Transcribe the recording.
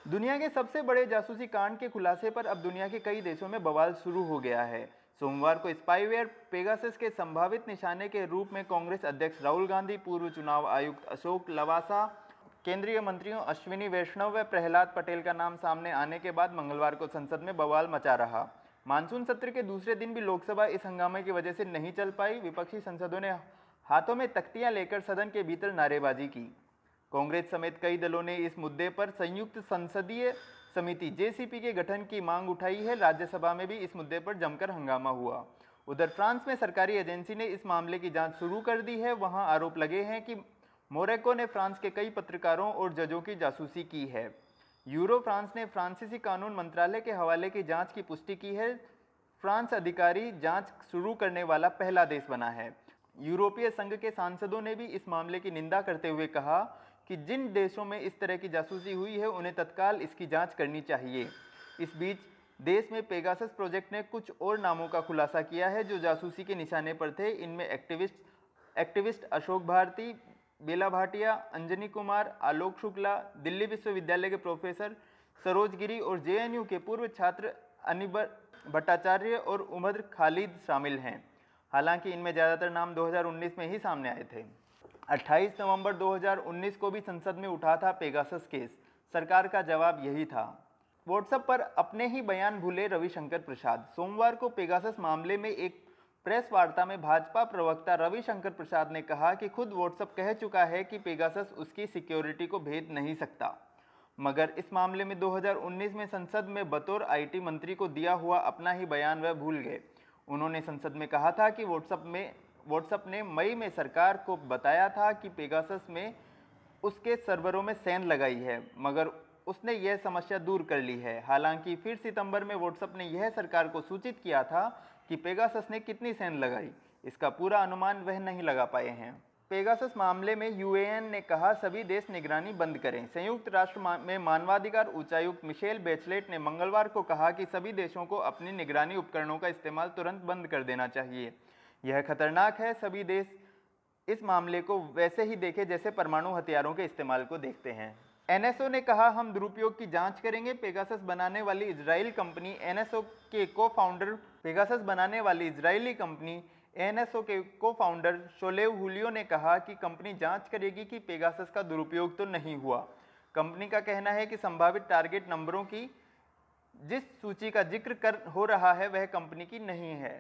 दुनिया के सबसे बड़े जासूसी कांड के खुलासे पर अब दुनिया के कई देशों में बवाल शुरू हो गया है। सोमवार को स्पाईवेयर पेगासस के संभावित निशाने के रूप में कांग्रेस अध्यक्ष राहुल गांधी, पूर्व चुनाव आयुक्त अशोक लवासा, केंद्रीय मंत्रियों अश्विनी वैष्णव व प्रहलाद पटेल का नाम सामने आने के बाद मंगलवार को संसद में बवाल मचा रहा। मानसून सत्र के दूसरे दिन भी लोकसभा इस हंगामे की वजह से नहीं चल पाई। विपक्षी सांसदों ने हाथों में तख्तियां लेकर सदन के भीतर नारेबाजी की। कांग्रेस समेत कई दलों ने इस मुद्दे पर संयुक्त संसदीय समिति जेसीपी के गठन की मांग उठाई है। राज्यसभा में भी इस मुद्दे पर जमकर हंगामा हुआ। उधर फ्रांस में सरकारी एजेंसी ने इस मामले की जांच शुरू कर दी है। वहां आरोप लगे हैं कि मोरक्को ने फ्रांस के कई पत्रकारों और जजों की जासूसी की है। यूरो फ्रांस ने फ्रांसीसी कानून मंत्रालय के हवाले की जांच की पुष्टि की है। फ्रांस अधिकारी जांच शुरू करने वाला पहला देश बना है। यूरोपीय संघ के सांसदों ने भी इस मामले की निंदा करते हुए कहा कि जिन देशों में इस तरह की जासूसी हुई है उन्हें तत्काल इसकी जांच करनी चाहिए। इस बीच देश में पेगासस प्रोजेक्ट ने कुछ और नामों का खुलासा किया है जो जासूसी के निशाने पर थे। इनमें एक्टिविस्ट अशोक भारती, बेला भाटिया, अंजनी कुमार, आलोक शुक्ला, दिल्ली विश्वविद्यालय के प्रोफेसर सरोज गिरी और जेएनयू के पूर्व छात्र अनिबर भट्टाचार्य और उमर खालिद शामिल हैं। हालांकि इनमें ज़्यादातर नाम 2019 में ही सामने आए थे। 28 नवंबर 2019 को भी संसद में उठा था पेगासस केस। सरकार का जवाब यही था। व्हाट्सएप पर अपने ही बयान भूले रविशंकर प्रसाद। सोमवार को पेगासस मामले में एक प्रेस वार्ता में भाजपा प्रवक्ता रविशंकर प्रसाद ने कहा कि खुद व्हाट्सएप कह चुका है कि पेगासस उसकी सिक्योरिटी को भेद नहीं सकता, मगर इस मामले में 2019 में संसद में बतौर आईटी मंत्री को दिया हुआ अपना ही बयान वह भूल गए। उन्होंने संसद में कहा था कि व्हाट्सएप ने मई में सरकार को बताया था कि पेगासस में उसके सर्वरों में सेंध लगाई है, मगर उसने यह समस्या दूर कर ली है। हालांकि फिर सितंबर में व्हाट्सएप ने यह सरकार को सूचित किया था कि पेगासस ने कितनी सेंध लगाई। इसका पूरा अनुमान वह नहीं लगा पाए हैं। पेगासस मामले में यूएन ने कहा सभी देश निगरानी बंद करें। संयुक्त राष्ट्र में मानवाधिकार उच्चायुक्त मिशेल बेचलेट ने मंगलवार को कहा कि सभी देशों को अपनी निगरानी उपकरणों का इस्तेमाल तुरंत बंद कर देना चाहिए। यह खतरनाक है। सभी देश इस मामले को वैसे ही देखें जैसे परमाणु हथियारों के इस्तेमाल को देखते हैं। एनएसओ ने कहा हम दुरुपयोग की जांच करेंगे। पेगासस बनाने वाली इजराइल कंपनी एनएसओ के को-फाउंडर शोलेव हुलियो ने कहा कि कंपनी जांच करेगी कि पेगासस का दुरुपयोग तो नहीं हुआ। कंपनी का कहना है कि संभावित टारगेट नंबरों की जिस सूची का जिक्र हो रहा है वह कंपनी की नहीं है।